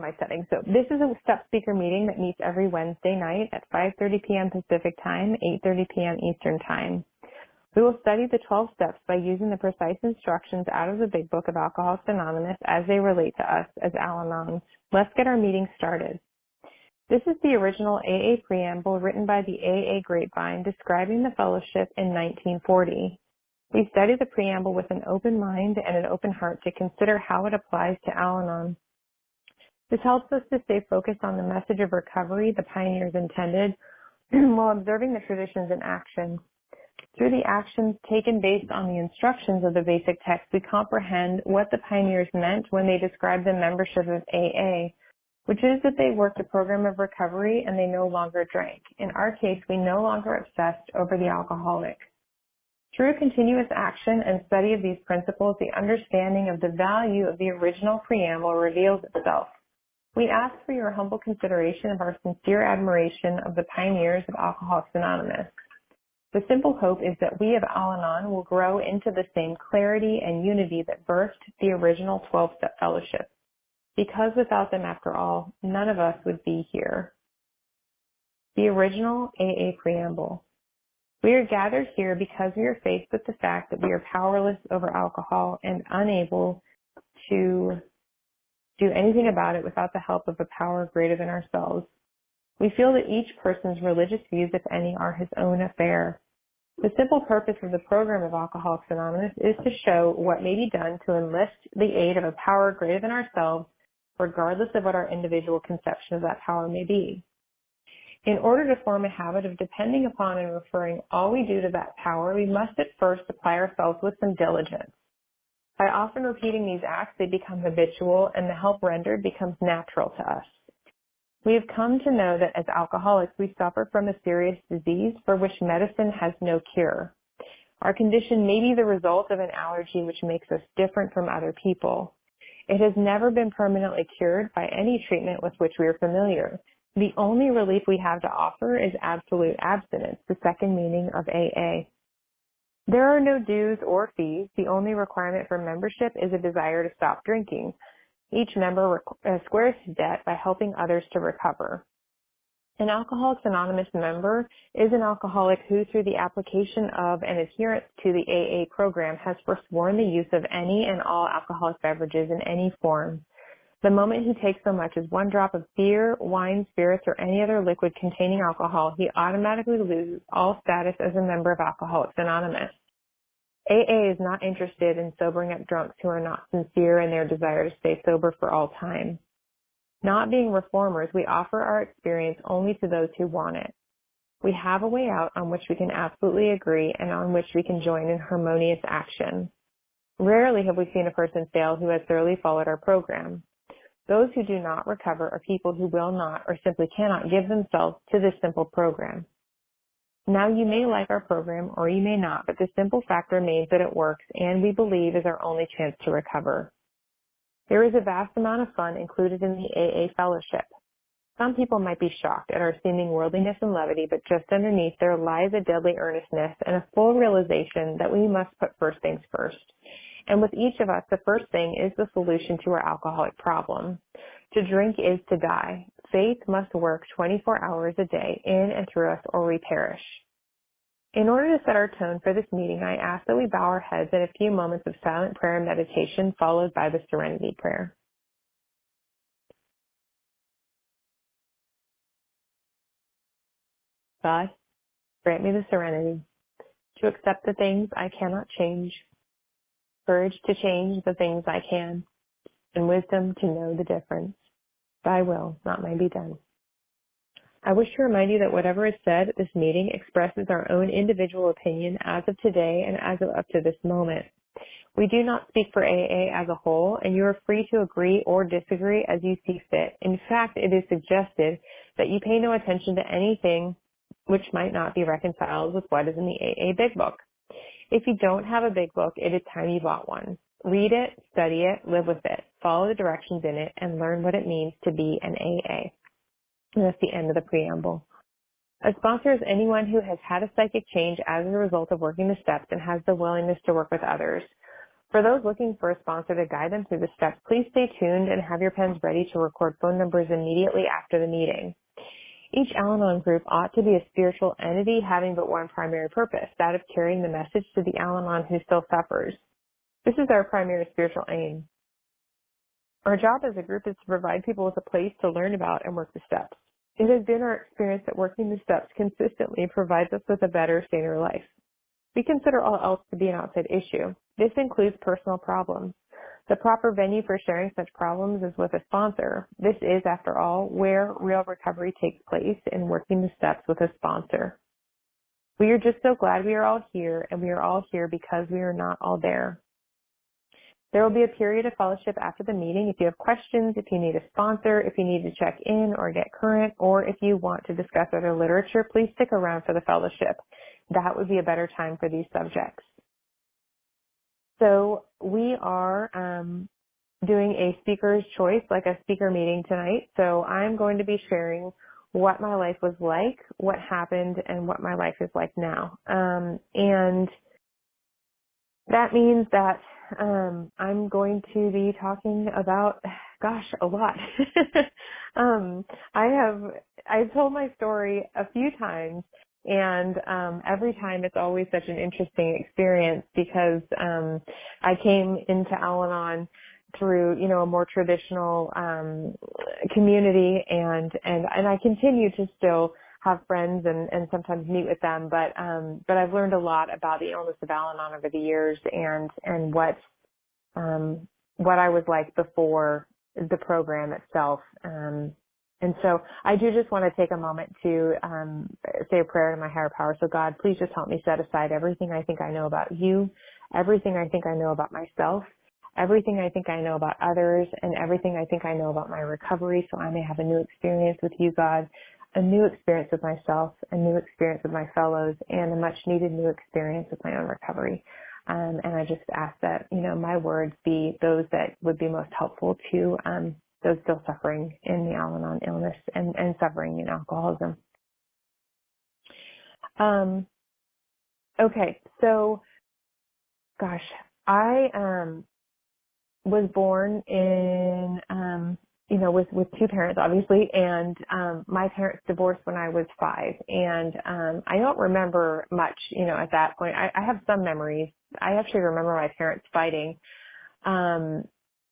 my setting. So this is a step speaker meeting that meets every Wednesday night at 5:30 p.m. Pacific time, 8:30 p.m. Eastern time. We will study the 12 steps by using the precise instructions out of the Big Book of Alcoholics Anonymous as they relate to us as Al-Anons. Let's get our meeting started. This is the original AA preamble written by the AA Grapevine describing the fellowship in 1940. We study the preamble with an open mind and an open heart to consider how it applies to Al-Anon. This helps us to stay focused on the message of recovery the pioneers intended while observing the traditions in action. Through the actions taken based on the instructions of the basic text, we comprehend what the pioneers meant when they described the membership of AA, which is that they worked a program of recovery and they no longer drank. In our case, we no longer obsessed over the alcoholic. Through continuous action and study of these principles, the understanding of the value of the original preamble reveals itself. We ask for your humble consideration of our sincere admiration of the pioneers of Alcoholics Anonymous. The simple hope is that we of Al-Anon will grow into the same clarity and unity that birthed the original 12-step fellowship. Because without them, after all, none of us would be here. The original AA preamble. We are gathered here because we are faced with the fact that we are powerless over alcohol and unable to do anything about it without the help of a power greater than ourselves. We feel that each person's religious views, if any, are his own affair. The simple purpose of the program of Alcoholics Anonymous is to show what may be done to enlist the aid of a power greater than ourselves, regardless of what our individual conception of that power may be. In order to form a habit of depending upon and referring all we do to that power, we must at first apply ourselves with some diligence. By often repeating these acts, they become habitual, and the help rendered becomes natural to us. We have come to know that as alcoholics, we suffer from a serious disease for which medicine has no cure. Our condition may be the result of an allergy which makes us different from other people. It has never been permanently cured by any treatment with which we are familiar. The only relief we have to offer is absolute abstinence, the second meaning of AA. There are no dues or fees. The only requirement for membership is a desire to stop drinking. Each member squares his debt by helping others to recover. An Alcoholics Anonymous member is an alcoholic who, through the application of and adherence to the AA program, has forsworn the use of any and all alcoholic beverages in any form. The moment he takes so much as one drop of beer, wine, spirits, or any other liquid containing alcohol, he automatically loses all status as a member of Alcoholics Anonymous. AA is not interested in sobering up drunks who are not sincere in their desire to stay sober for all time. Not being reformers, we offer our experience only to those who want it. We have a way out on which we can absolutely agree and on which we can join in harmonious action. Rarely have we seen a person fail who has thoroughly followed our program. Those who do not recover are people who will not or simply cannot give themselves to this simple program. Now, you may like our program or you may not, but the simple fact remains that it works and we believe is our only chance to recover. There is a vast amount of fun included in the AA fellowship. Some people might be shocked at our seeming worldliness and levity, but just underneath there lies a deadly earnestness and a full realization that we must put first things first. And with each of us, the first thing is the solution to our alcoholic problem. To drink is to die. Faith must work 24 hours a day in and through us or we perish. In order to set our tone for this meeting, I ask that we bow our heads in a few moments of silent prayer and meditation followed by the Serenity Prayer. God, grant me the serenity to accept the things I cannot change, courage to change the things I can, and wisdom to know the difference. Thy will, not mine, be done. I wish to remind you that whatever is said at this meeting expresses our own individual opinion as of today and as of up to this moment. We do not speak for AA as a whole, and you are free to agree or disagree as you see fit. In fact, it is suggested that you pay no attention to anything which might not be reconciled with what is in the AA Big Book. If you don't have a big book, it is time you bought one. Read it, study it, live with it, follow the directions in it, and learn what it means to be an AA. And that's the end of the preamble. A sponsor is anyone who has had a psychic change as a result of working the steps and has the willingness to work with others. For those looking for a sponsor to guide them through the steps, please stay tuned and have your pens ready to record phone numbers immediately after the meeting. Each Al-Anon group ought to be a spiritual entity having but one primary purpose, that of carrying the message to the Al-Anon who still suffers. This is our primary spiritual aim. Our job as a group is to provide people with a place to learn about and work the steps. It has been our experience that working the steps consistently provides us with a better, saner life. We consider all else to be an outside issue. This includes personal problems. The proper venue for sharing such problems is with a sponsor. This is, after all, where real recovery takes place, in working the steps with a sponsor. We are just so glad we are all here, and we are all here because we are not all there. There will be a period of fellowship after the meeting. If you have questions, if you need a sponsor, if you need to check in or get current, or if you want to discuss other literature, please stick around for the fellowship. That would be a better time for these subjects. So we are doing a speaker's choice, like a speaker meeting tonight. So I'm going to be sharing what my life was like, what happened, and what my life is like now. And that means that I'm going to be talking about, a lot. I've told my story a few times, and every time it's always such an interesting experience because I came into Al-Anon through, a more traditional community, and I continue to still have friends and sometimes meet with them, but I've learned a lot about the illness of Al-Anon over the years and what I was like before the program itself. And so I do just want to take a moment to say a prayer to my higher power. So God, please just help me set aside everything I think I know about you, everything I think I know about myself, everything I think I know about others, and everything I think I know about my recovery, so I may have a new experience with you, God, a new experience with myself, a new experience with my fellows, and a much needed new experience with my own recovery. And I just ask that, my words be those that would be most helpful to those still suffering in the Al-Anon illness and suffering in alcoholism. Okay, so, I was born in, with two parents, obviously, and my parents divorced when I was 5, and I don't remember much, at that point. I have some memories. I actually remember my parents fighting,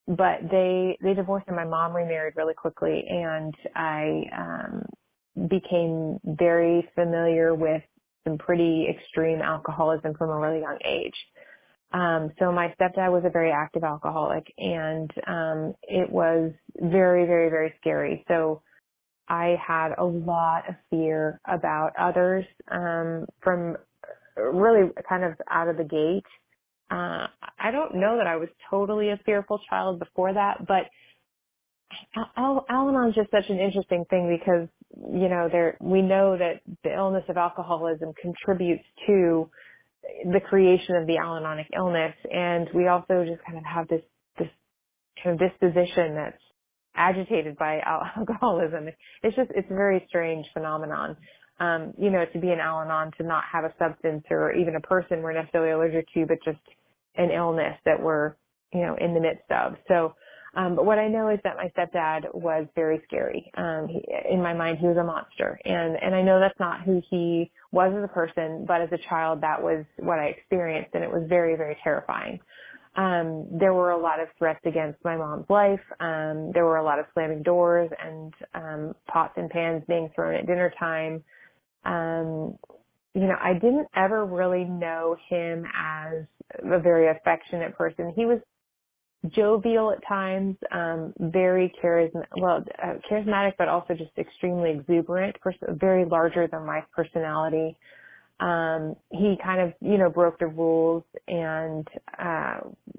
but they divorced and my mom remarried really quickly, and I became very familiar with some pretty extreme alcoholism from a really young age. So my stepdad was a very active alcoholic, and it was very, very, very scary. So I had a lot of fear about others from really kind of out of the gate. I don't know that I was totally a fearful child before that, but Al-Anon is just such an interesting thing because, we know that the illness of alcoholism contributes to the creation of the Al-Anonic illness, and we also just kind of have this kind of disposition that's agitated by alcoholism. It's a very strange phenomenon. To be an Al-Anon, to not have a substance or even a person we're necessarily allergic to, but just an illness that we're, in the midst of. So, but what I know is that my stepdad was very scary. In my mind, he was a monster. And I know that's not who he was as a person, but as a child, that was what I experienced, and it was very, very terrifying. There were a lot of threats against my mom's life. There were a lot of slamming doors and pots and pans being thrown at dinner time. I didn't ever really know him as a very affectionate person. He was jovial at times, very charismatic, but also just extremely exuberant, very larger than life personality. He kind of, broke the rules, and,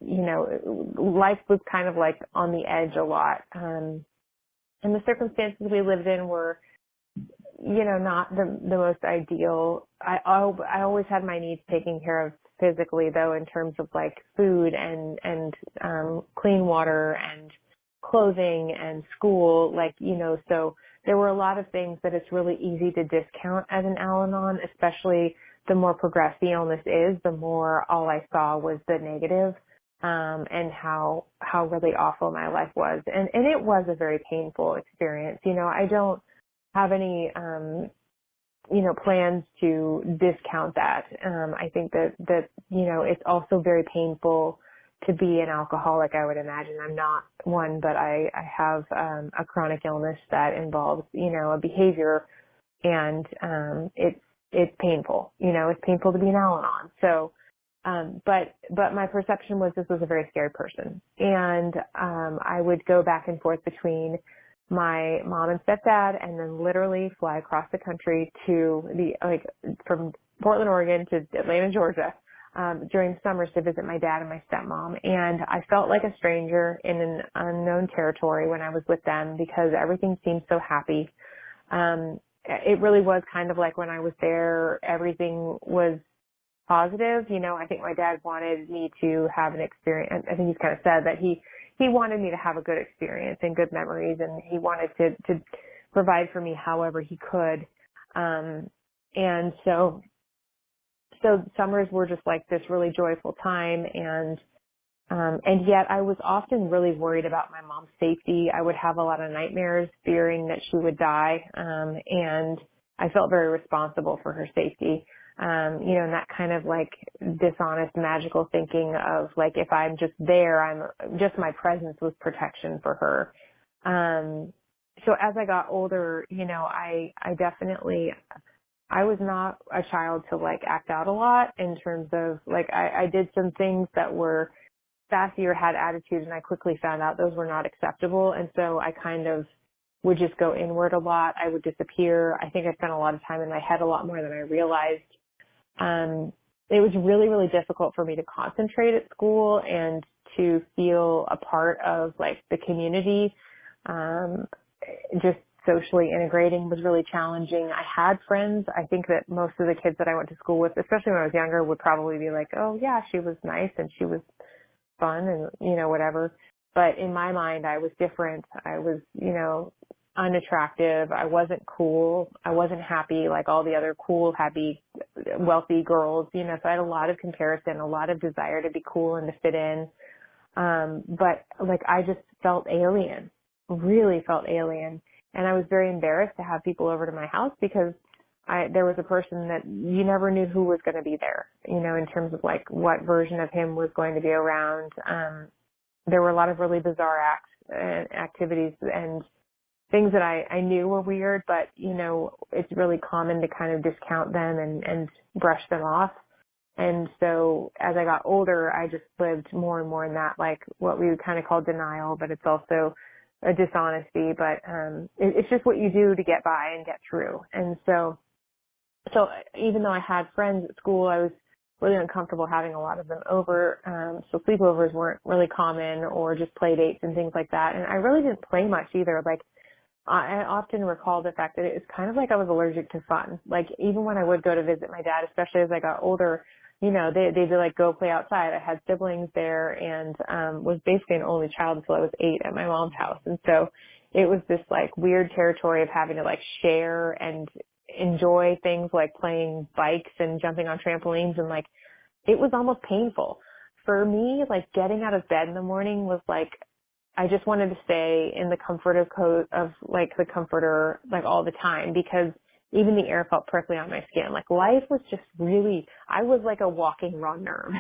life was kind of like on the edge a lot. And the circumstances we lived in were, not the most ideal. I always had my needs taken care of physically, though, in terms of like food and clean water and clothing and school, so there were a lot of things that it's really easy to discount as an Al-Anon, especially the more progressed the illness is, the more all I saw was the negative. and how really awful my life was. And it was a very painful experience. I don't have any, plans to discount that. I think that, it's also very painful to be an alcoholic, I would imagine. I'm not one, but I have, a chronic illness that involves, a behavior, and, it's painful. It's painful to be an Al-Anon. So, but my perception was this was a very scary person. And, I would go back and forth between my mom and stepdad, and then literally fly across the country to from Portland, Oregon to Atlanta, Georgia, during summers to visit my dad and my stepmom. And I felt like a stranger in an unknown territory when I was with them because everything seemed so happy. It really was kind of like when I was there, everything was positive. I think my dad wanted me to have an experience. I think he's kind of said that he wanted me to have a good experience and good memories, and he wanted to provide for me however he could. And so summers were just like this really joyful time, and yet I was often really worried about my mom's safety. I would have a lot of nightmares fearing that she would die, and I felt very responsible for her safety. And that kind of like dishonest, magical thinking of like, if I'm just there, just my presence was protection for her. So as I got older, I definitely, I was not a child to like act out a lot in terms of like, I did some things that were sassy or had attitude, and I quickly found out those were not acceptable. And so I kind of would just go inward a lot. I would disappear. I think I spent a lot of time in my head, a lot more than I realized. It was really, really difficult for me to concentrate at school and to feel a part of like the community. Just socially integrating was really challenging. I had friends. I think that most of the kids that I went to school with, especially when I was younger, would probably be like, oh yeah, she was nice and she was fun and, whatever. But in my mind, I was different. I was, unattractive. I wasn't cool. I wasn't happy like all the other cool, happy, wealthy girls, so I had a lot of comparison, a lot of desire to be cool and to fit in. But like, I just felt alien, really felt alien. And I was very embarrassed to have people over to my house because there was a person that you never knew who was going to be there, in terms of like what version of him was going to be around. There were a lot of really bizarre acts and activities and things that I knew were weird, but, it's really common to kind of discount them and brush them off. And so as I got older, I just lived more and more in that, like what we would kind of call denial, but it's also a dishonesty, but it's just what you do to get by and get through. And so even though I had friends at school, I was really uncomfortable having a lot of them over. So sleepovers weren't really common, or just play dates and things like that. And I really didn't play much either. Like, I often recall the fact that it was kind of like I was allergic to fun. Like, even when I would go to visit my dad, especially as I got older, they'd be like, go play outside. I had siblings there, and was basically an only child until I was 8 at my mom's house. And so it was this like weird territory of having to like share and enjoy things like playing bikes and jumping on trampolines, and like, it was almost painful. For me, like, getting out of bed in the morning was like, I just wanted to stay in the comfort of like the comforter, like all the time, because even the air felt prickly on my skin. Like, life was just really, I was like a walking raw nerve.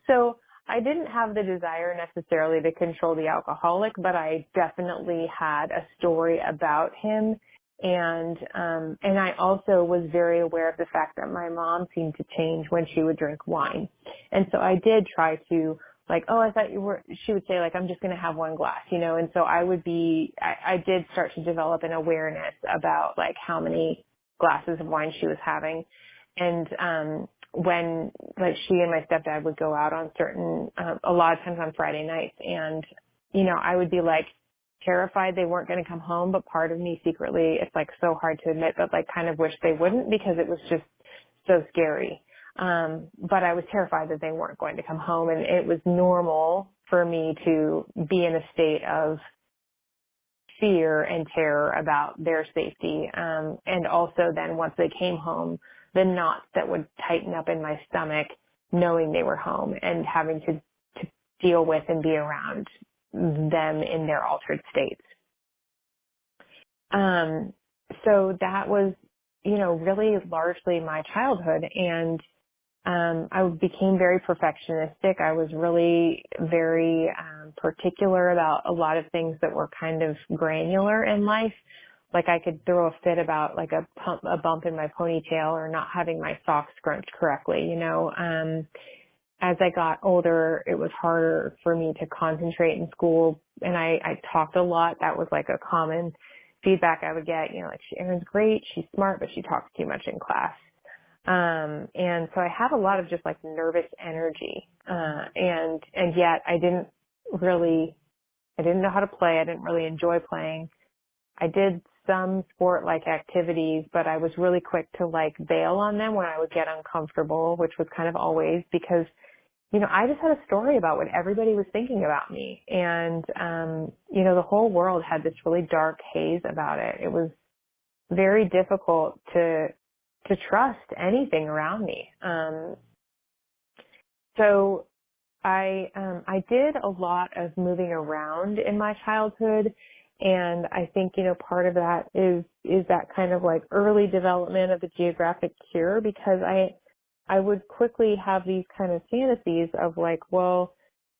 So I didn't have the desire necessarily to control the alcoholic, but I definitely had a story about him. And I also was very aware of the fact that my mom seemed to change when she would drink wine. And so I did try to, like, oh, I thought you were, she would say, like, I'm just going to have one glass, and so I did start to develop an awareness about, like, how many glasses of wine she was having. And when, like, she and my stepdad would go out on certain, a lot of times on Friday nights, and, I would be, like, terrified they weren't going to come home, but part of me secretly, it's, like, so hard to admit, but, like, kind of wish they wouldn't, because it was just so scary. But I was terrified that they weren't going to come home, and it was normal for me to be in a state of fear and terror about their safety. And also then once they came home, the knots that would tighten up in my stomach knowing they were home and having to deal with and be around them in their altered states. So that was, really largely my childhood. And I became very perfectionistic. I was really very particular about a lot of things that were kind of granular in life. Like I could throw a fit about like a bump in my ponytail or not having my socks scrunched correctly, As I got older, it was harder for me to concentrate in school, and I talked a lot. That was like a common feedback I would get, like Erin's great, she's smart, but she talks too much in class. And so I had a lot of just like nervous energy, and yet I didn't know how to play. I didn't really enjoy playing. I did some sport-like activities, but I was really quick to like bail on them when I would get uncomfortable, which was kind of always because, I just had a story about what everybody was thinking about me. And, the whole world had this really dark haze about it. It was very difficult to trust anything around me. So I did a lot of moving around in my childhood. And I think, part of that is that kind of like early development of the geographic cure, because I would quickly have these kind of fantasies of like, well,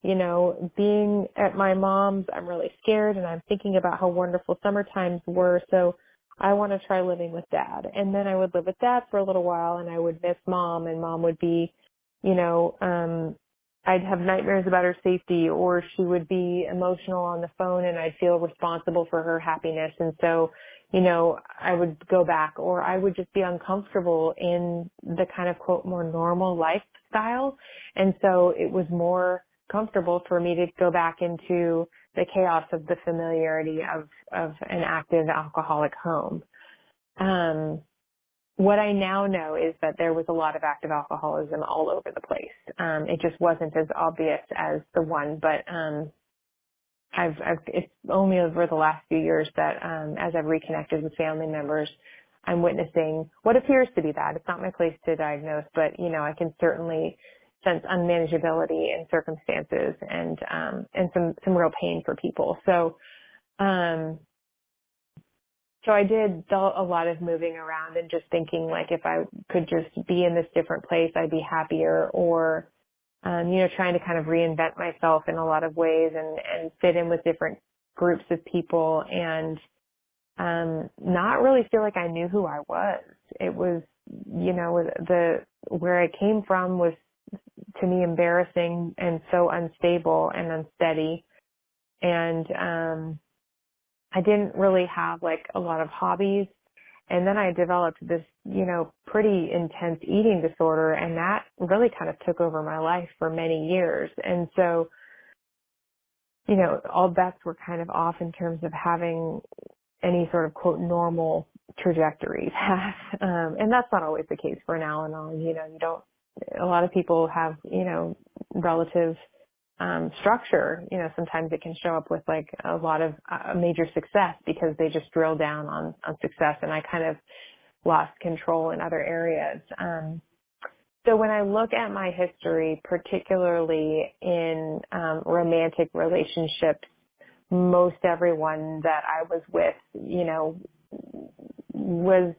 being at my mom's, I'm really scared and I'm thinking about how wonderful summer times were. So I want to try living with dad. And then I would live with dad for a little while and I would miss mom, and mom would be, I'd have nightmares about her safety, or she would be emotional on the phone and I'd feel responsible for her happiness. And so, I would go back, or I would just be uncomfortable in the kind of quote more normal lifestyle. And so it was more comfortable for me to go back into the chaos of the familiarity of an active alcoholic home. What I now know is that there was a lot of active alcoholism all over the place. It just wasn't as obvious as the one, but it's only over the last few years that as I've reconnected with family members, I'm witnessing what appears to be that. It's not my place to diagnose, but I can certainly sense unmanageability in circumstances and some real pain for people. So I did a lot of moving around and just thinking like if I could just be in this different place, I'd be happier, or, trying to kind of reinvent myself in a lot of ways and fit in with different groups of people and not really feel like I knew who I was. It was, where I came from was to me embarrassing and so unstable and unsteady. And I didn't really have like a lot of hobbies. And then I developed this, pretty intense eating disorder, and that really kind of took over my life for many years. And so, all bets were kind of off in terms of having any sort of quote normal trajectory path. And that's not always the case for an Al-Anon. A lot of people have, relative structure. Sometimes it can show up with like a lot of major success because they just drill down on success, and I kind of lost control in other areas. So when I look at my history, particularly in romantic relationships, most everyone that I was with, was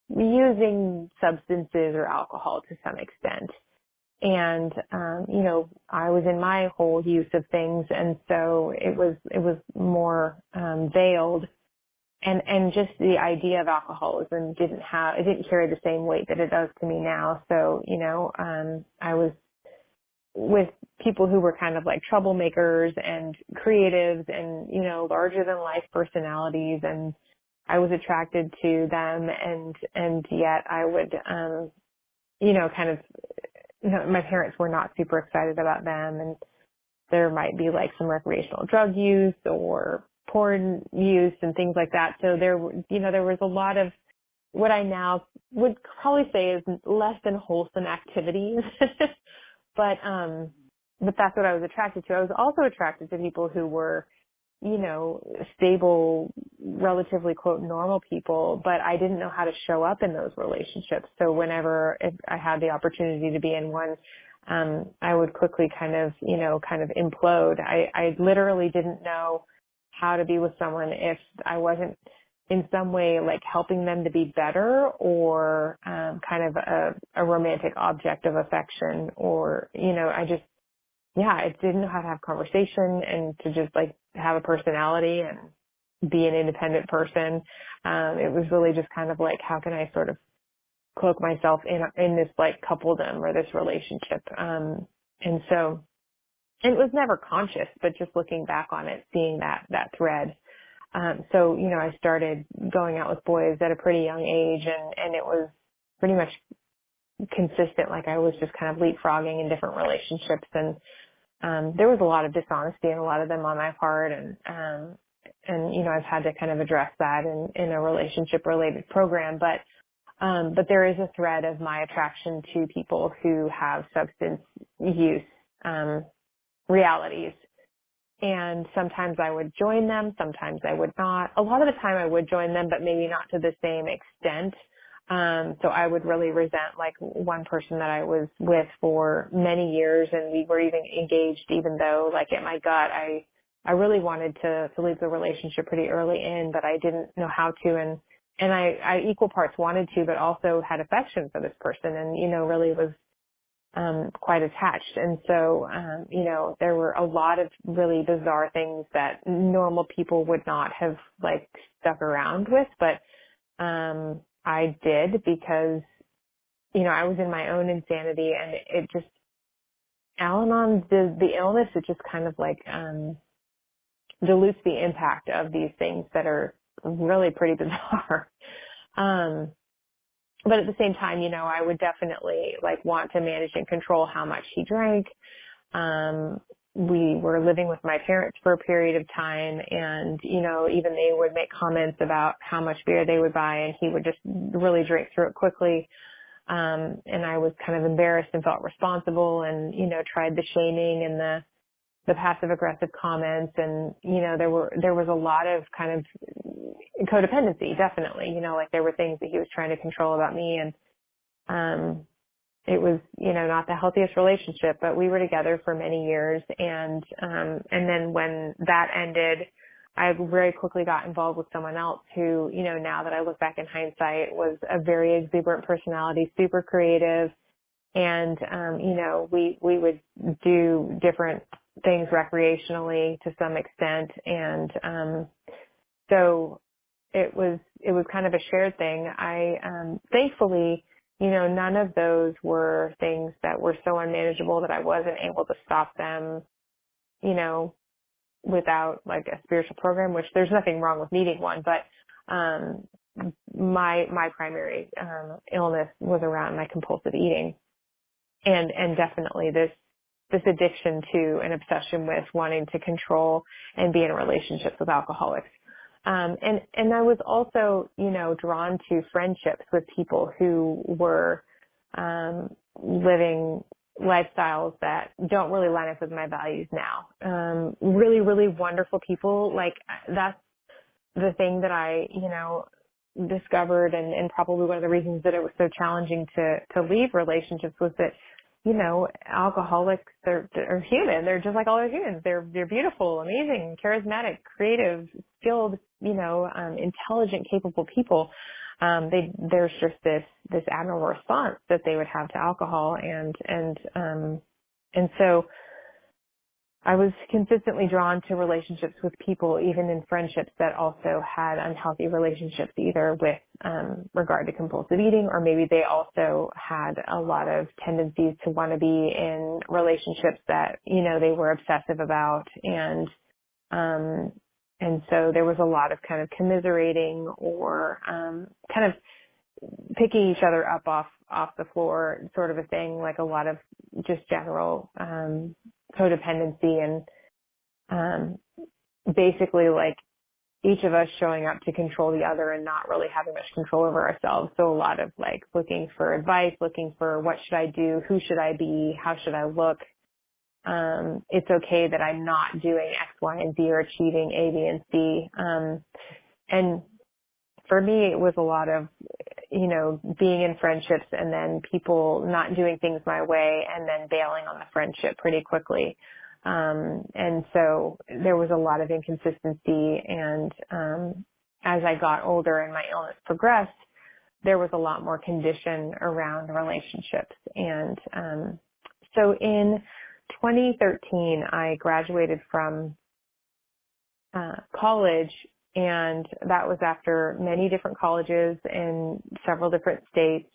using substances or alcohol to some extent. And, I was in my whole use of things. And so it was more, veiled, and just the idea of alcoholism didn't carry the same weight that it does to me now. So, I was with people who were kind of like troublemakers and creatives and, larger than life personalities. And I was attracted to them, and yet I would, kind of, my parents were not super excited about them, and there might be like some recreational drug use or porn use and things like that. So there was a lot of what I now would probably say is less than wholesome activities. But that's what I was attracted to. I was also attracted to people who were, stable, relatively quote normal people, but I didn't know how to show up in those relationships. So whenever I had the opportunity to be in one, I would quickly kind of implode. I literally didn't know how to be with someone if I wasn't in some way like helping them to be better, or kind of a romantic object of affection, or, I didn't know how to have conversation and to just like have a personality and be an independent person. It was really just kind of like, how can I sort of cloak myself in this like coupledom or this relationship. And so it was never conscious, but just looking back on it, seeing that thread. So, I started going out with boys at a pretty young age, and it was pretty much consistent. Like I was just kind of leapfrogging in different relationships, and there was a lot of dishonesty in a lot of them on my part, and I've had to kind of address that in a relationship related program, but there is a thread of my attraction to people who have substance use realities. And sometimes I would join them, sometimes I would not. A lot of the time I would join them, but maybe not to the same extent. So I would really resent like one person that I was with for many years, and we were even engaged, even though like in my gut, I really wanted to leave the relationship pretty early in, but I didn't know how to. And I equal parts wanted to, but also had affection for this person, and, really was quite attached. And so, there were a lot of really bizarre things that normal people would not have like stuck around with, but I did because, I was in my own insanity, and it just, Al-Anon, the illness, it just kind of like dilutes the impact of these things that are really pretty bizarre. But at the same time, I would definitely like want to manage and control how much he drank. We were living with my parents for a period of time, and, even they would make comments about how much beer they would buy, and he would just really drink through it quickly. And I was kind of embarrassed and felt responsible, and, tried the shaming and the passive aggressive comments, and, there was a lot of kind of codependency, definitely, like there were things that he was trying to control about me, and, it was, not the healthiest relationship, but we were together for many years. And then when that ended, I very quickly got involved with someone else who, now that I look back in hindsight, was a very exuberant personality, super creative. And, we would do different things recreationally to some extent. And, so it was kind of a shared thing. Thankfully, none of those were things that were so unmanageable that I wasn't able to stop them, without like a spiritual program, which there's nothing wrong with needing one, but, my primary, illness was around my compulsive eating, and definitely this addiction to an obsession with wanting to control and be in relationships with alcoholics. And I was also, drawn to friendships with people who were, living lifestyles that don't really line up with my values now. Really, really wonderful people. Like that's the thing that I, discovered, and probably one of the reasons that it was so challenging to leave relationships was that, alcoholics, they're human. They're just like all other humans. They're beautiful, amazing, charismatic, creative, skilled, intelligent, capable people. There's just this admirable response that they would have to alcohol. And so I was consistently drawn to relationships with people, even in friendships that also had unhealthy relationships, either with regard to compulsive eating, or maybe they also had a lot of tendencies to want to be in relationships that, they were obsessive about. And so there was a lot of kind of commiserating, or kind of picking each other up off the floor sort of a thing, like a lot of just general codependency, and basically like each of us showing up to control the other and not really having much control over ourselves. So a lot of like looking for advice, looking for what should I do, who should I be, how should I look. It's okay that I'm not doing X, Y, and Z, or achieving A, B, and C. And for me, it was a lot of, being in friendships and then people not doing things my way and then bailing on the friendship pretty quickly. And so there was a lot of inconsistency. And as I got older and my illness progressed, there was a lot more condition around relationships. And so in 2013, I graduated from college, and that was after many different colleges in several different states.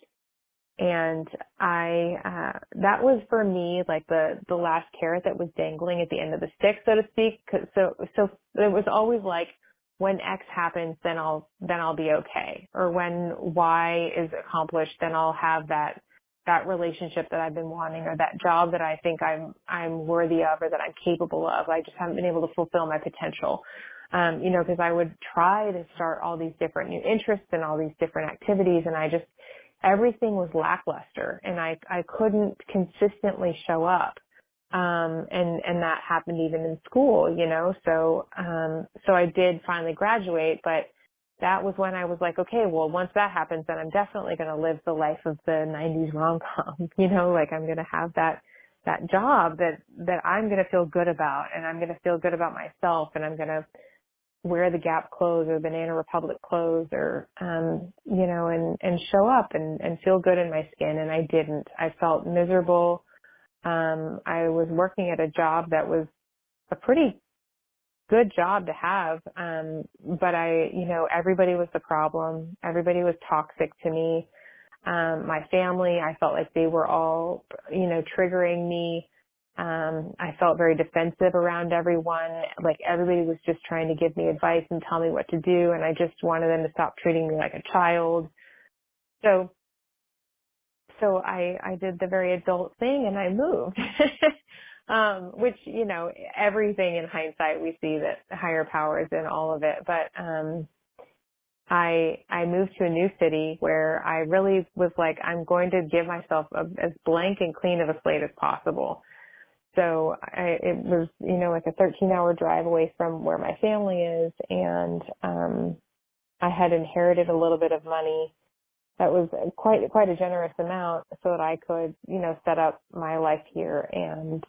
And that was for me like the last carrot that was dangling at the end of the stick, so to speak. So it was always like, when X happens, then I'll be okay. Or when Y is accomplished, then I'll have that relationship that I've been wanting, or that job that I think I'm worthy of, or that I'm capable of. I just haven't been able to fulfill my potential. Because I would try to start all these different new interests and all these different activities, and everything was lackluster, and I couldn't consistently show up. And that happened even in school, so I did finally graduate, but that was when I was like, okay, well, once that happens, then I'm definitely going to live the life of the 90s rom-com, like I'm going to have that job that I'm going to feel good about, and I'm going to feel good about myself, and I'm going to wear the Gap clothes or Banana Republic clothes, or, and show up and feel good in my skin. And I didn't. I felt miserable. I was working at a job that was a pretty good job to have. But everybody was the problem. Everybody was toxic to me. My family, I felt like they were all, triggering me. I felt very defensive around everyone. Like everybody was just trying to give me advice and tell me what to do. And I just wanted them to stop treating me like a child. So I did the very adult thing and I moved, which, everything in hindsight, we see that higher power is in all of it. But, I moved to a new city where I really was like, I'm going to give myself as blank and clean of a slate as possible. So it was, like a 13-hour drive away from where my family is. And, I had inherited a little bit of money that was quite a generous amount, so that I could, set up my life here and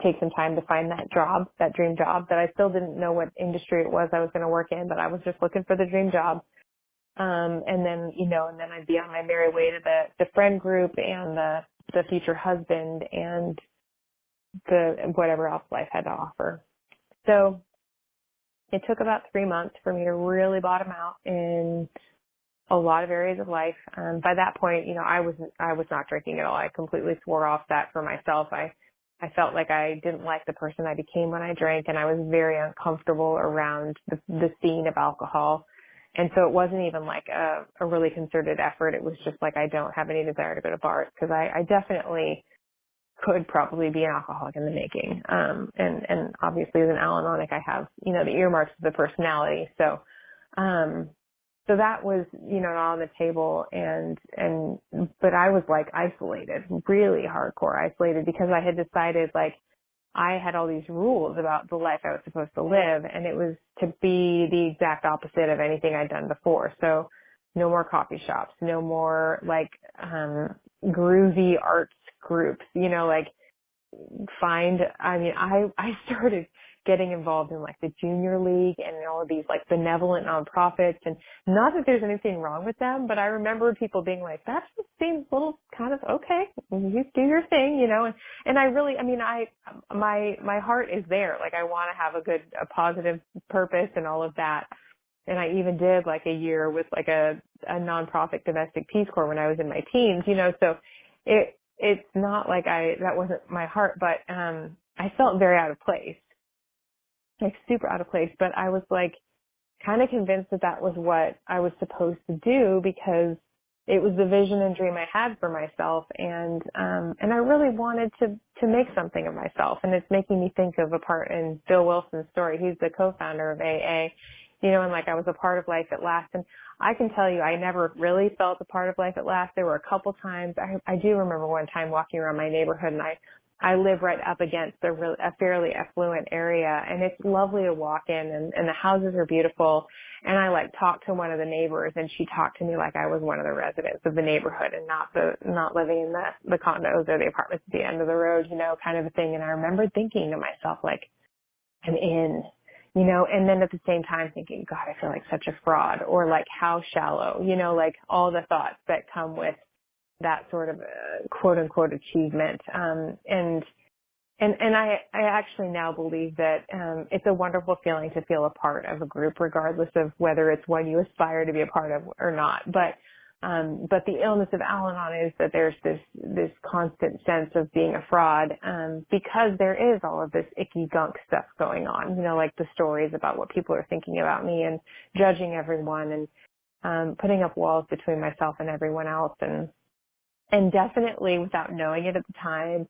take some time to find that job, that dream job that I still didn't know what industry it was I was going to work in, but I was just looking for the dream job. And then I'd be on my merry way to the friend group and the future husband and the whatever else life had to offer. So it took about 3 months for me to really bottom out in a lot of areas of life. By that point, I was not drinking at all. I completely swore off that for myself. I felt like I didn't like the person I became when I drank, and I was very uncomfortable around the scene of alcohol. And so it wasn't even like a really concerted effort. It was just like, I don't have any desire to go to bars, because I definitely could probably be an alcoholic in the making. And obviously as an Al-Anonic, I have, the earmarks of the personality. So that was, not on the table, but I was like isolated, really hardcore isolated, because I had decided like I had all these rules about the life I was supposed to live, and it was to be the exact opposite of anything I'd done before. So no more coffee shops, no more like, groovy arts groups, I started getting involved in like the junior league and all of these like benevolent nonprofits, and not that there's anything wrong with them, but I remember people being like, that just seems a little kind of okay, you do your thing, and I really, my heart is there. Like I want to have a positive purpose and all of that. And I even did like a year with like a nonprofit domestic Peace Corps when I was in my teens, so it's not like that wasn't my heart, but, I felt very out of place, like super out of place. But I was like kind of convinced that was what I was supposed to do, because it was the vision and dream I had for myself. And I really wanted to make something of myself. And it's making me think of a part in Bill Wilson's story. He's the co-founder of AA. And like I was a part of Life at Last. And I can tell you, I never really felt a part of Life at Last. There were a couple times. I do remember one time walking around my neighborhood, and I live right up against a fairly affluent area, and it's lovely to walk in, and the houses are beautiful. And I like talked to one of the neighbors, and she talked to me like I was one of the residents of the neighborhood and not living in the condos or the apartments at the end of the road, kind of a thing. And I remember thinking to myself, like, I'm in, and then at the same time thinking, God, I feel like such a fraud, or like how shallow, like all the thoughts that come with that sort of quote unquote achievement. And I actually now believe that it's a wonderful feeling to feel a part of a group, regardless of whether it's one you aspire to be a part of or not. But the illness of Al-Anon is that there's this constant sense of being a fraud, because there is all of this icky gunk stuff going on, like the stories about what people are thinking about me and judging everyone and putting up walls between myself and everyone else, and definitely without knowing it at the time,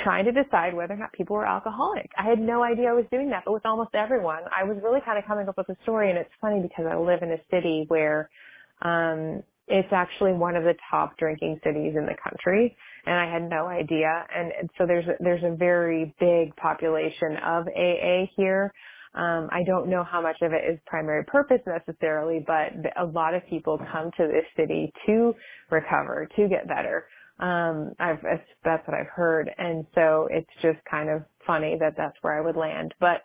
trying to decide whether or not people were alcoholic. I had no idea I was doing that, but with almost everyone, I was really kind of coming up with a story. And it's funny because I live in a city where it's actually one of the top drinking cities in the country, and I had no idea. And so there's a very big population of AA here. I don't know how much of it is primary purpose necessarily, but a lot of people come to this city to recover, to get better. That's what I've heard. And so it's just kind of funny that that's where I would land. But,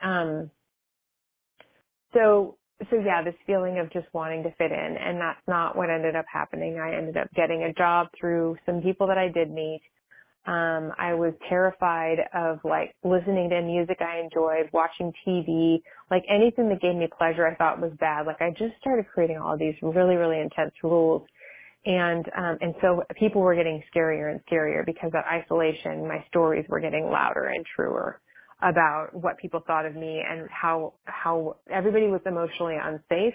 so yeah, this feeling of just wanting to fit in, and that's not what ended up happening. I ended up getting a job through some people that I did meet. I was terrified of like listening to music I enjoyed, watching TV, like anything that gave me pleasure I thought was bad. Like I just started creating all of these really, really intense rules. And so people were getting scarier and scarier because of isolation. My stories were getting louder and truer about what people thought of me and how everybody was emotionally unsafe.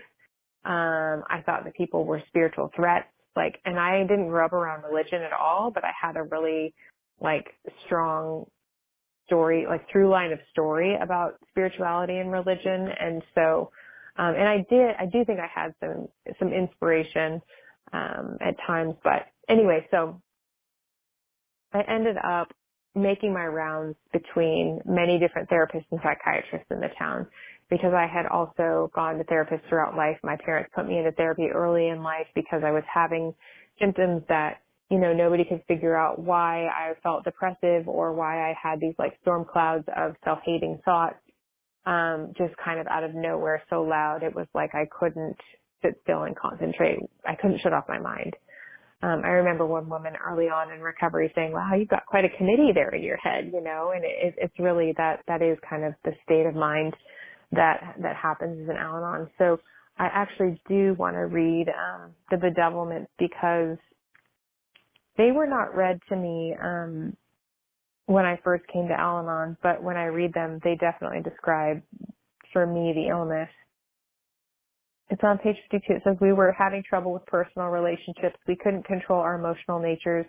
I thought that people were spiritual threats. And I didn't grow up around religion at all, but I had a really strong story, through line of story about spirituality and religion. And so, and I do think I had some inspiration at times. But anyway, so I ended up making my rounds between many different therapists and psychiatrists in the town because I had also gone to therapists throughout life. My parents put me into therapy early in life because I was having symptoms that, nobody could figure out why I felt depressive or why I had these storm clouds of self-hating thoughts, just kind of out of nowhere, so loud. It was like I couldn't sit still and concentrate. I couldn't shut off my mind. I remember one woman early on in recovery saying, wow, you've got quite a committee there in your head, and it's really that is kind of the state of mind that happens as an Al-Anon. So I actually do want to read the bedevilments because they were not read to me when I first came to Al-Anon, but when I read them, they definitely describe for me the illness. It's on page 52. It says, we were having trouble with personal relationships. We couldn't control our emotional natures.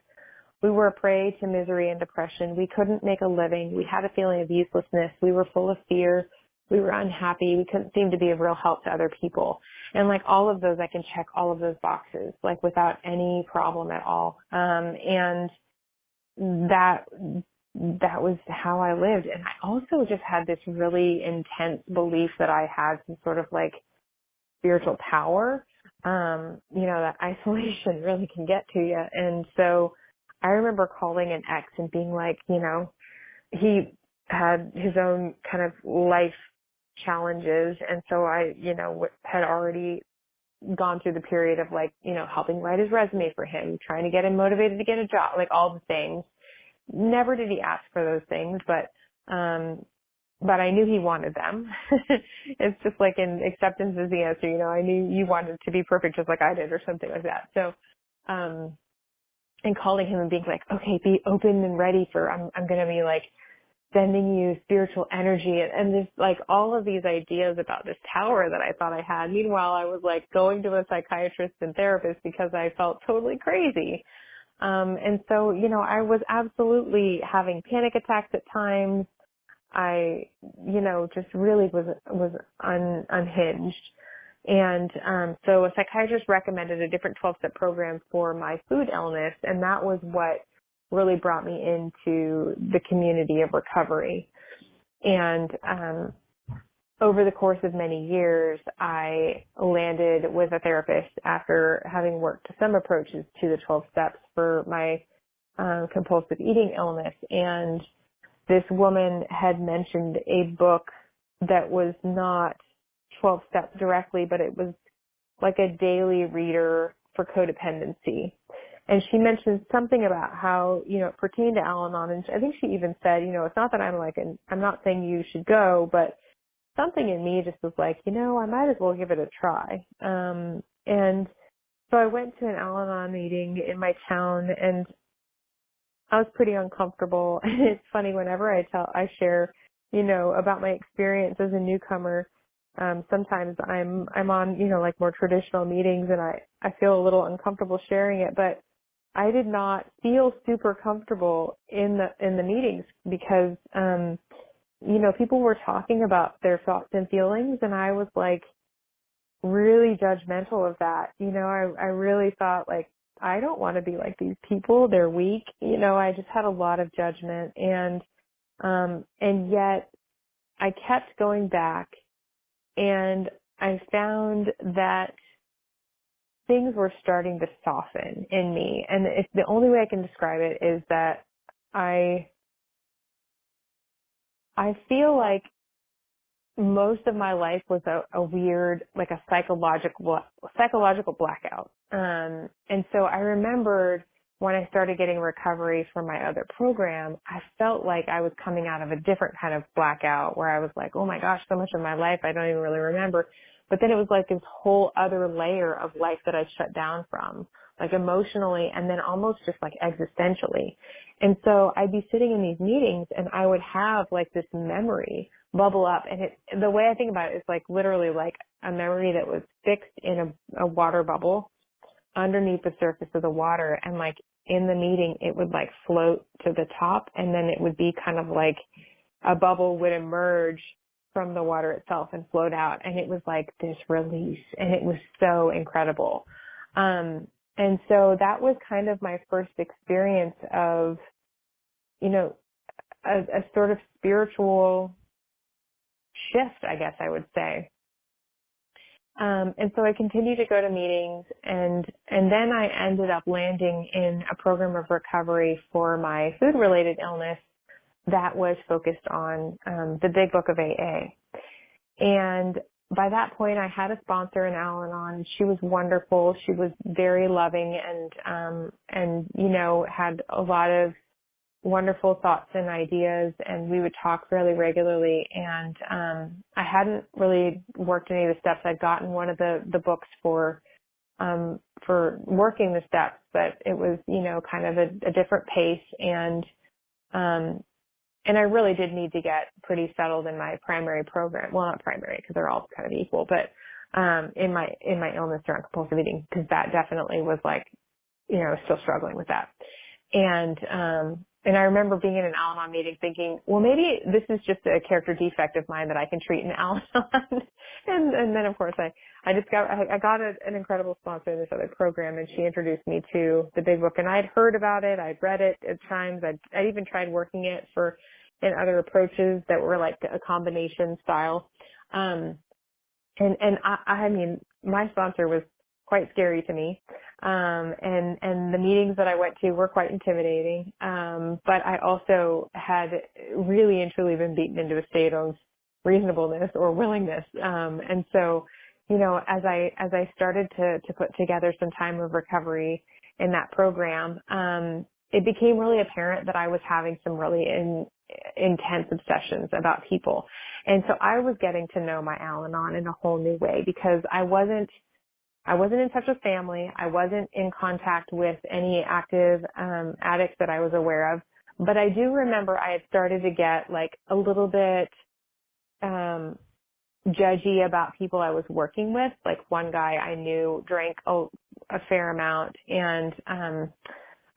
We were a prey to misery and depression. We couldn't make a living. We had a feeling of uselessness. We were full of fear. We were unhappy. We couldn't seem to be of real help to other people. And all of those, I can check all of those boxes, without any problem at all. And that was how I lived. And I also just had this really intense belief that I had some sort of spiritual power, that isolation really can get to you. And so I remember calling an ex and being he had his own kind of life challenges. And so I, had already gone through the period of helping write his resume for him, trying to get him motivated to get a job, all the things. Never did he ask for those things, but I knew he wanted them. It's just in acceptance is the answer. I knew you wanted to be perfect just like I did or something like that. So, and calling him and being okay, be open and ready for, I'm going to be sending you spiritual energy and this, all of these ideas about this power that I thought I had. Meanwhile, I was going to a psychiatrist and therapist because I felt totally crazy. And so, I was absolutely having panic attacks at times. I, just really was unhinged. And so a psychiatrist recommended a different 12-step program for my food illness, and that was what really brought me into the community of recovery. And over the course of many years, I landed with a therapist after having worked some approaches to the 12 steps for my compulsive eating illness. And this woman had mentioned a book that was not 12 steps directly, but it was like a daily reader for codependency. And she mentioned something about how, it pertained to Al-Anon. And I think she even said, it's not that I'm not saying you should go, but something in me just was like, I might as well give it a try. And so I went to an Al-Anon meeting in my town, and I was pretty uncomfortable. And it's funny, whenever I share, about my experience as a newcomer, sometimes I'm on, like more traditional meetings, and I feel a little uncomfortable sharing it, but I did not feel super comfortable in the meetings because, people were talking about their thoughts and feelings, and I was like really judgmental of that. I really thought like, I don't want to be like these people. They're weak. I just had a lot of judgment, and yet I kept going back, and I found that things were starting to soften in me. And it's the only way I can describe it is that I feel like most of my life was a weird, like a psychological blackout. And so I remembered when I started getting recovery from my other program, I felt like I was coming out of a different kind of blackout where I was like, oh my gosh, so much of my life I don't even really remember. But then it was like this whole other layer of life that I shut down from, like emotionally and then almost just like existentially. And so I'd be sitting in these meetings and I would have like this memory bubble up. And the way I think about it is like literally like a memory that was fixed in a water bubble underneath the surface of the water. And like in the meeting, it would like float to the top, and then it would be kind of like a bubble would emerge from the water itself and float out. And it was like this release, and it was so incredible. And so that was kind of my first experience of, a sort of spiritual shift, I guess I would say. And so I continued to go to meetings, and then I ended up landing in a program of recovery for my food-related illness that was focused on the Big Book of AA. And by that point, I had a sponsor in Al-Anon. She was wonderful. She was very loving and had a lot of wonderful thoughts and ideas, and we would talk fairly regularly. And I hadn't really worked any of the steps. I'd gotten one of the books for working the steps, but it was, kind of a different pace. And I really did need to get pretty settled in my primary program. Well, not primary because they're all kind of equal, but in my illness around compulsive eating, because that definitely was like, still struggling with that. And I remember being in an Al-Anon meeting thinking, well, maybe this is just a character defect of mine that I can treat in Al-Anon. and then of course I got an incredible sponsor in this other program, and she introduced me to the Big Book, and I'd heard about it. I'd read it at times. I'd even tried working it in other approaches that were like a combination style. And I mean, my sponsor was quite scary to me. And the meetings that I went to were quite intimidating. But I also had really and truly been beaten into a state of reasonableness or willingness. And so, as I started to put together some time of recovery in that program, it became really apparent that I was having some really intense obsessions about people. And so I was getting to know my Al-Anon in a whole new way, because I wasn't in touch with family. I wasn't in contact with any active addicts that I was aware of. But I do remember I had started to get like a little bit judgy about people I was working with. Like one guy I knew drank a fair amount, and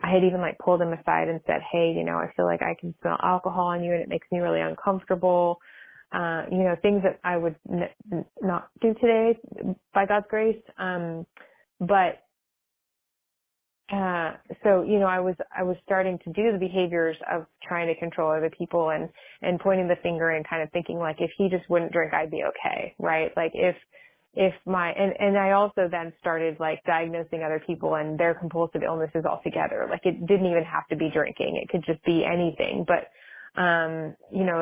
I had even like pulled him aside and said, hey, I feel like I can smell alcohol on you and it makes me really uncomfortable. Things that I would not do today by God's grace. But so, I was starting to do the behaviors of trying to control other people and pointing the finger and kind of thinking like, if he just wouldn't drink, I'd be okay. Right. Like and I also then started like diagnosing other people and their compulsive illnesses altogether. Like it didn't even have to be drinking. It could just be anything. But,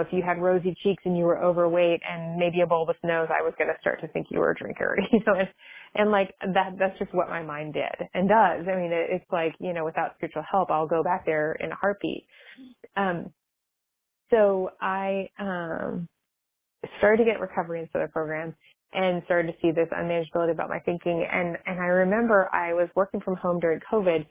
if you had rosy cheeks and you were overweight and maybe a bulbous nose, I was going to start to think you were a drinker, and like that's just what my mind did and does. I mean, it's like, without spiritual help, I'll go back there in a heartbeat. So I, started to get recovery and soda programs and started to see this unmanageability about my thinking. And I remember I was working from home during COVID,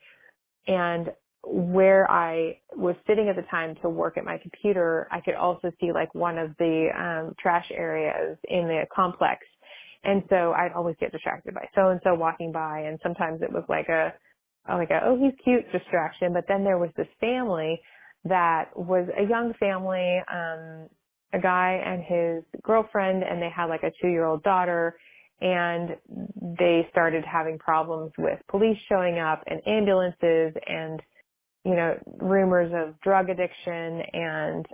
and where I was sitting at the time to work at my computer, I could also see like one of the trash areas in the complex. And so I'd always get distracted by so-and-so walking by. And sometimes it was like oh, he's cute distraction. But then there was this family that was a young family, a guy and his girlfriend, and they had like a 2-year-old daughter. And they started having problems with police showing up and ambulances and, rumors of drug addiction. And,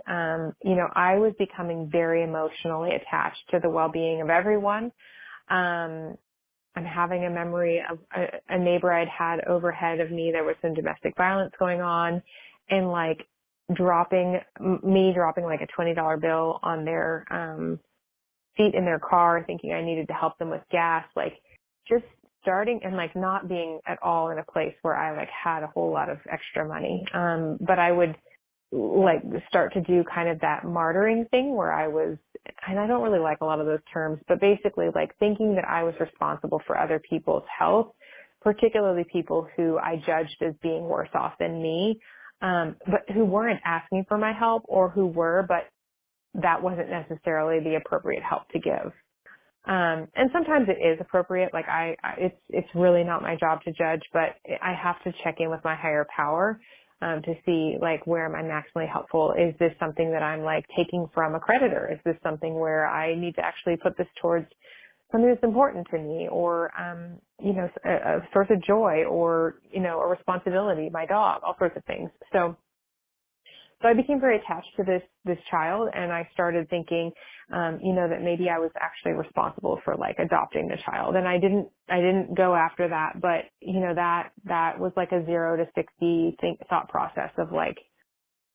I was becoming very emotionally attached to the well-being of everyone. I'm having a memory of a neighbor I'd had overhead of me. There was some domestic violence going on, and like dropping like a $20 bill on their, seat in their car, thinking I needed to help them with gas, like just starting and like not being at all in a place where I like had a whole lot of extra money. But I would like start to do kind of that martyring thing where I was, and I don't really like a lot of those terms, but basically like thinking that I was responsible for other people's health, particularly people who I judged as being worse off than me, but who weren't asking for my help, or who were, but that wasn't necessarily the appropriate help to give. And sometimes it is appropriate. Like it's really not my job to judge, but I have to check in with my higher power, to see like, where am I maximally helpful? Is this something that I'm like taking from a creditor? Is this something where I need to actually put this towards something that's important to me, or, a source of joy, or, a responsibility, my dog, all sorts of things. So I became very attached to this child, and I started thinking, that maybe I was actually responsible for like adopting the child. And I didn't go after that, but that was like a 0 to 60 thought process of like,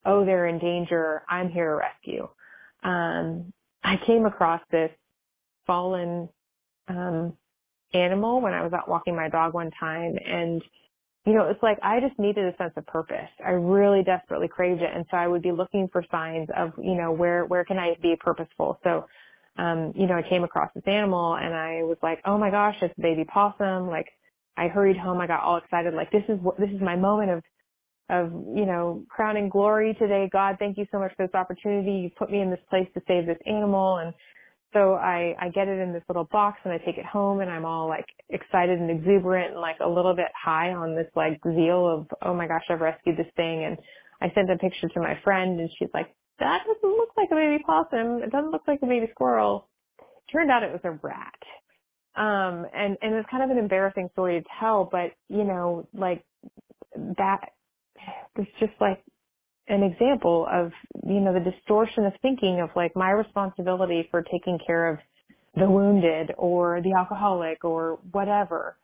oh, they're in danger, I'm here to rescue. I came across this fallen, animal when I was out walking my dog one time, and it's like I just needed a sense of purpose. I really desperately craved it. And so I would be looking for signs of, where can I be purposeful? So, I came across this animal, and I was like, oh my gosh, it's a baby possum. Like I hurried home. I got all excited. Like this is my moment of, crowning glory today. God, thank you so much for this opportunity. You put me in this place to save this animal. And so I get it in this little box, and I take it home, and I'm all like excited and exuberant and like a little bit high on this like zeal of, oh my gosh, I've rescued this thing. And I sent a picture to my friend, and she's like, that doesn't look like a baby possum. It doesn't look like a baby squirrel. Turned out it was a rat. And it's kind of an embarrassing story to tell, but like that was just like an example of, the distortion of thinking of like my responsibility for taking care of the wounded or the alcoholic or whatever.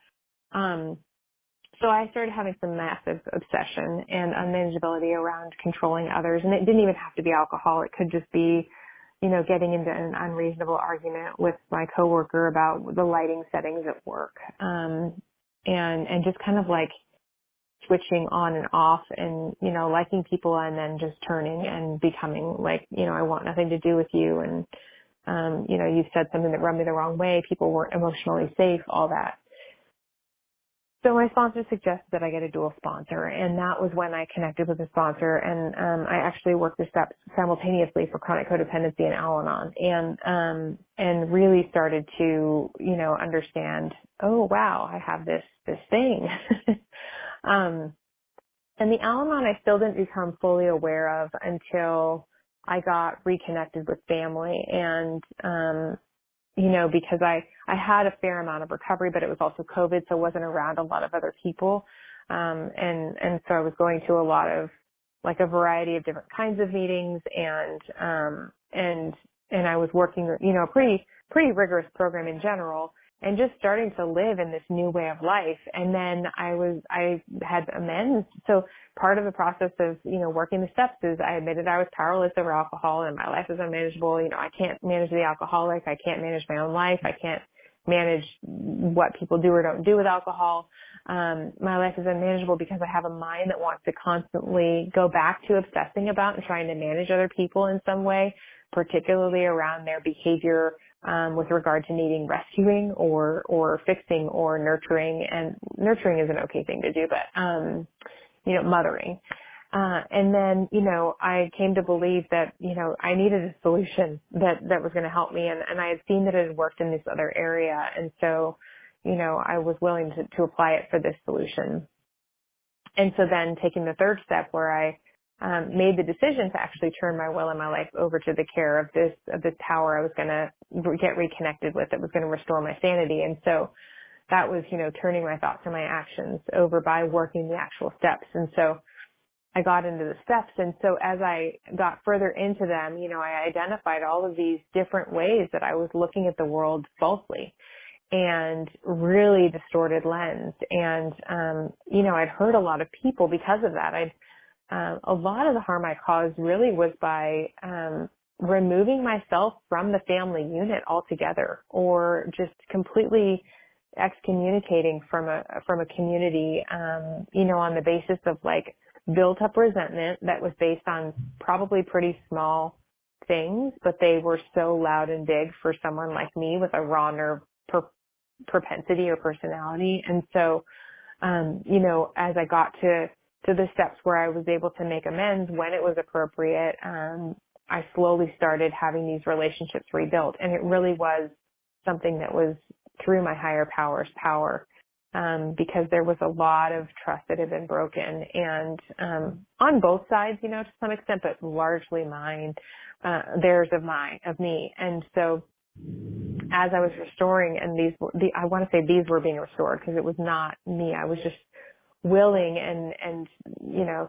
So I started having some massive obsession and unmanageability around controlling others. And it didn't even have to be alcohol. It could just be, getting into an unreasonable argument with my coworker about the lighting settings at work. And just kind of like switching on and off, and, liking people and then just turning and becoming like, I want nothing to do with you. And, you said something that rubbed me the wrong way. People weren't emotionally safe, all that. So my sponsor suggested that I get a dual sponsor, and that was when I connected with a sponsor, and I actually worked the steps simultaneously for chronic codependency and Al-Anon, and really started to, understand, oh wow, I have this thing. And the Al-Anon I still didn't become fully aware of until I got reconnected with family, and because I had a fair amount of recovery, but it was also COVID, so I wasn't around a lot of other people. And so I was going to a lot of, like, a variety of different kinds of meetings, and I was working, a pretty rigorous program in general, and just starting to live in this new way of life. And then I had amends. So part of the process of, working the steps is I admitted I was powerless over alcohol and my life is unmanageable. I can't manage the alcoholic. I can't manage my own life. I can't manage what people do or don't do with alcohol. My life is unmanageable because I have a mind that wants to constantly go back to obsessing about and trying to manage other people in some way, particularly around their behavior, with regard to needing rescuing or fixing or nurturing. And nurturing is an okay thing to do, but, mothering. And then, I came to believe that, I needed a solution that was going to help me. And I had seen that it had worked in this other area. And so, I was willing to apply it for this solution. And so then taking the third step, where I made the decision to actually turn my will and my life over to the care of this power I was going to get reconnected with, that was going to restore my sanity. And so that was, turning my thoughts and my actions over by working the actual steps. And so I got into the steps. And so as I got further into them, I identified all of these different ways that I was looking at the world falsely and really distorted lens. And, I'd hurt a lot of people because of that. A lot of the harm I caused really was by removing myself from the family unit altogether, or just completely excommunicating from a community, on the basis of, like, built up resentment that was based on probably pretty small things, but they were so loud and big for someone like me with a raw nerve propensity or personality. And so, as I got to the steps where I was able to make amends when it was appropriate, I slowly started having these relationships rebuilt. And it really was something that was through my higher power's power, because there was a lot of trust that had been broken. And on both sides, to some extent, but largely mine, theirs of me. And so as I was restoring, and I want to say these were being restored because it was not me. I was just willing and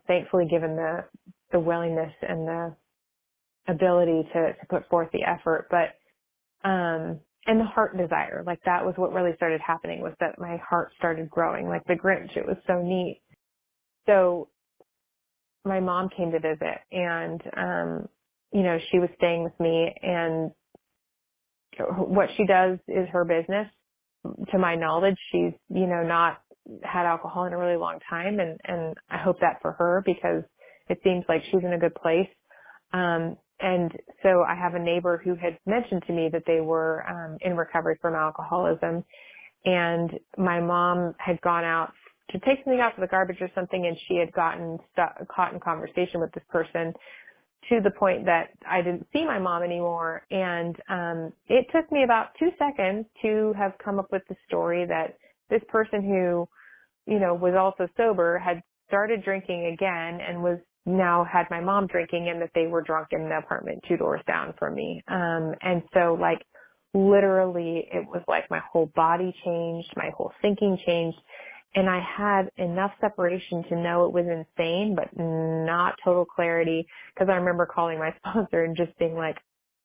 thankfully given the willingness and the ability to put forth the effort, but and the heart desire, like, that was what really started happening, was that my heart started growing like the Grinch. It was so neat. So my mom came to visit, and she was staying with me, and what she does is her business. To my knowledge, she's, not had alcohol in a really long time. And I hope that for her, because it seems like she's in a good place. And so I have a neighbor who had mentioned to me that they were, in recovery from alcoholism, and my mom had gone out to take something out to the garbage or something. And she had gotten caught in conversation with this person, to the point that I didn't see my mom anymore. And it took me about 2 seconds to have come up with the story that this person who, was also sober had started drinking again, and now had my mom drinking, and that they were drunk in the apartment 2 doors down from me. And so, like, literally it was like my whole body changed, my whole thinking changed. And I had enough separation to know it was insane, but not total clarity, because I remember calling my sponsor and just being like,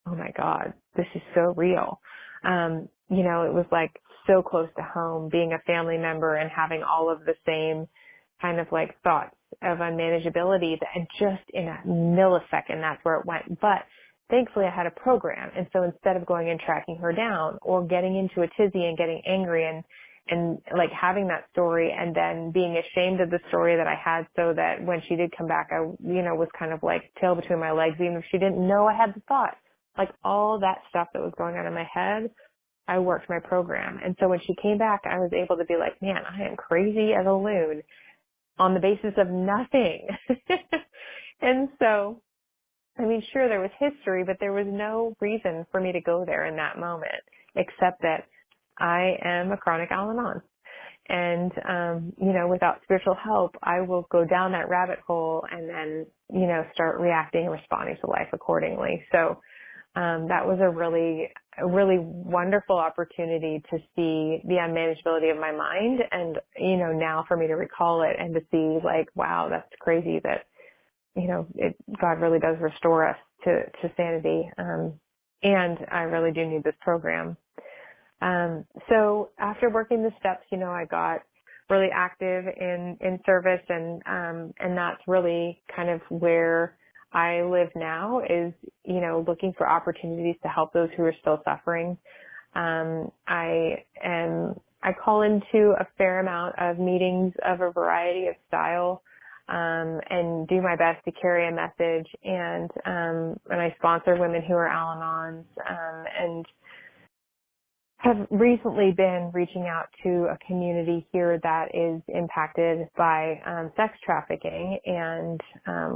oh my God, this is so real. It was like so close to home, being a family member and having all of the same kind of like thoughts of unmanageability, and just in a millisecond, that's where it went. But thankfully I had a program. And so instead of going and tracking her down or getting into a tizzy and getting angry and like having that story and then being ashamed of the story that I had, so that when she did come back, I, was kind of like tail between my legs, even if she didn't know I had the thought. Like, all that stuff that was going on in my head, I worked my program. And so when she came back, I was able to be like, man, I am crazy as a loon on the basis of nothing. And so, sure, there was history, but there was no reason for me to go there in that moment, except that I am a chronic Al-Anon. And, without spiritual help, I will go down that rabbit hole and then, start reacting and responding to life accordingly. So, that was a really a really wonderful opportunity to see the unmanageability of my mind. And, now for me to recall it and to see like, wow, that's crazy that, God really does restore us to sanity. And I really do need this program. So after working the steps, I got really active in service, and that's really kind of where I live now is, looking for opportunities to help those who are still suffering. I call into a fair amount of meetings of a variety of style, and do my best to carry a message. And I sponsor women who are Al-Anons, and have recently been reaching out to a community here that is impacted by sex trafficking, and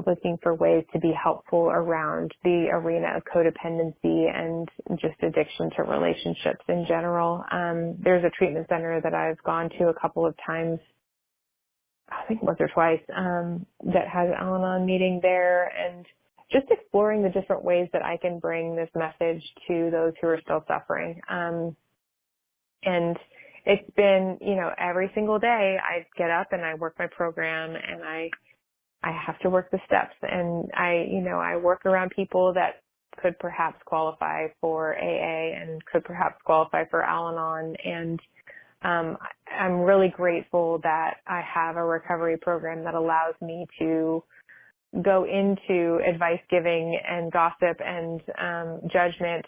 looking for ways to be helpful around the arena of codependency and just addiction to relationships in general. There's a treatment center that I've gone to a couple of times, I think once or twice, that has an Al-Anon meeting there, and just exploring the different ways that I can bring this message to those who are still suffering. And it's been, every single day I get up and I work my program, and I have to work the steps, and I work around people that could perhaps qualify for AA and could perhaps qualify for Al-Anon. And I'm really grateful that I have a recovery program that allows me to go into advice giving and gossip and judgment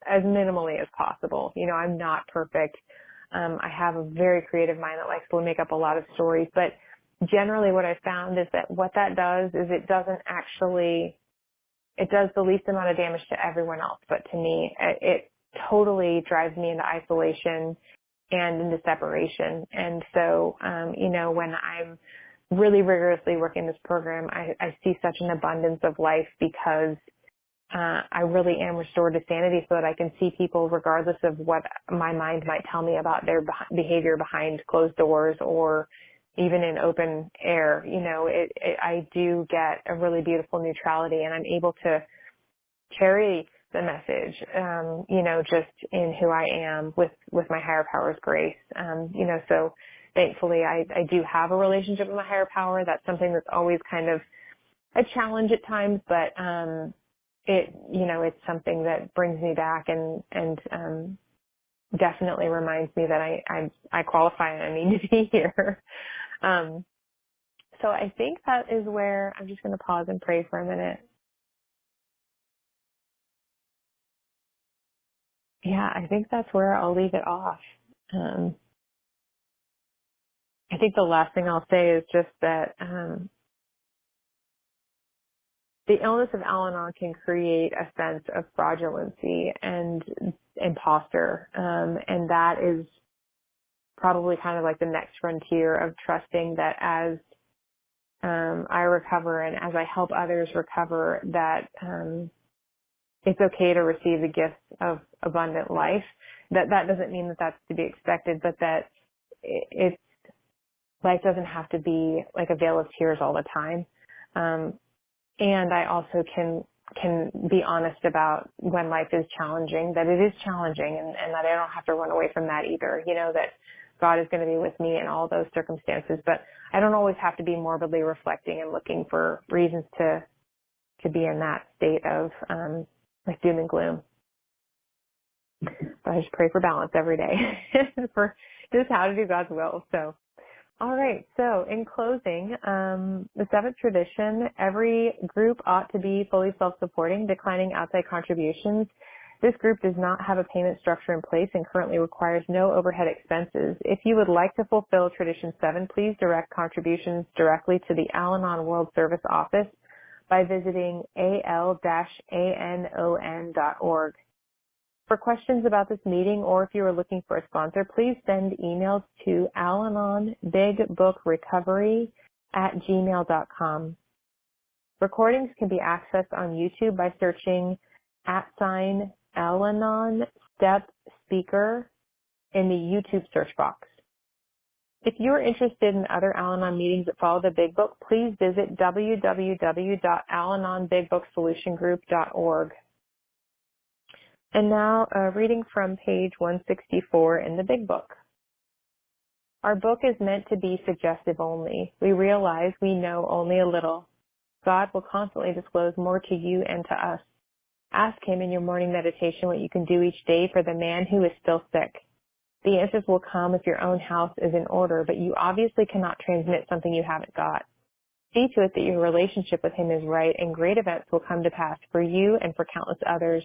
as minimally as possible. I'm not perfect. I have a very creative mind that likes to make up a lot of stories, but generally what I found is that what that does is it does the least amount of damage to everyone else, but to me, it totally drives me into isolation and into separation. And so, when I'm really rigorously working this program, I see such an abundance of life because I really am restored to sanity, so that I can see people regardless of what my mind might tell me about their behavior behind closed doors or even in open air. I do get a really beautiful neutrality, and I'm able to carry the message, just in who I am with my higher power's grace. So thankfully I do have a relationship with my higher power. That's something that's always kind of a challenge at times, but it's something that brings me back and definitely reminds me that I qualify and I need to be here. So I think that is where I'm just going to pause and pray for a minute. Yeah, I think that's where I'll leave it off. I think the last thing I'll say is just that the illness of Al-Anon can create a sense of fraudulency and imposter, and that is probably kind of like the next frontier of trusting that as I recover and as I help others recover, that it's okay to receive the gifts of abundant life. That doesn't mean that that's to be expected, but that life doesn't have to be like a veil of tears all the time. And I also can be honest about when life is challenging, that it is challenging, and that I don't have to run away from that either. That God is going to be with me in all those circumstances, but I don't always have to be morbidly reflecting and looking for reasons to be in that state of like doom and gloom. But I just pray for balance every day for just how to do God's will. So, all right. So in closing, the seventh tradition, every group ought to be fully self-supporting, declining outside contributions. This group does not have a payment structure in place and currently requires no overhead expenses. If you would like to fulfill Tradition 7, please direct contributions directly to the Al-Anon World Service Office by visiting al-anon.org. For questions about this meeting, or if you are looking for a sponsor, please send emails to alanonbigbookrecovery@gmail.com. Recordings can be accessed on YouTube by searching @Al-Anon Step Speaker in the YouTube search box. If you are interested in other Al-Anon meetings that follow the Big Book, please visit www.alanonbigbooksolutiongroup.org. And now a reading from page 164 in the Big Book. Our book is meant to be suggestive only. We realize we know only a little. God will constantly disclose more to you and to us. Ask Him in your morning meditation what you can do each day for the man who is still sick. The answers will come if your own house is in order, but you obviously cannot transmit something you haven't got. See to it that your relationship with Him is right, and great events will come to pass for you and for countless others.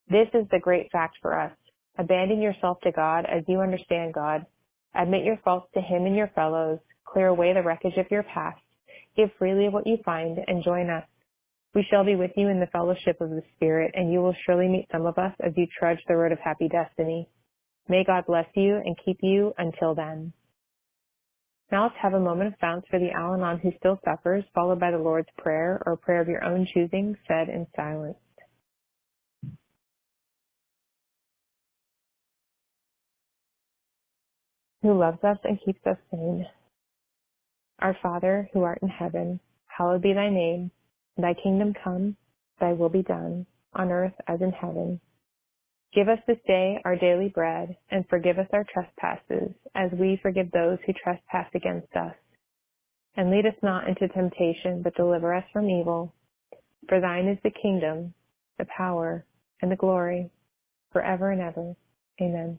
This is the great fact for us. Abandon yourself to God as you understand God. Admit your faults to Him and your fellows. Clear away the wreckage of your past. Give freely of what you find, and join us. We shall be with you in the fellowship of the Spirit, and you will surely meet some of us as you trudge the road of happy destiny. May God bless you and keep you until then. Now let's have a moment of silence for the Al-Anon who still suffers, followed by the Lord's Prayer or a prayer of your own choosing, said in silence. Who loves us and keeps us sane. Our Father, who art in heaven, hallowed be thy name. Thy kingdom come, thy will be done, on earth as in heaven. Give us this day our daily bread, and forgive us our trespasses, as we forgive those who trespass against us. And lead us not into temptation, but deliver us from evil. For thine is the kingdom, the power, and the glory, forever and ever. Amen.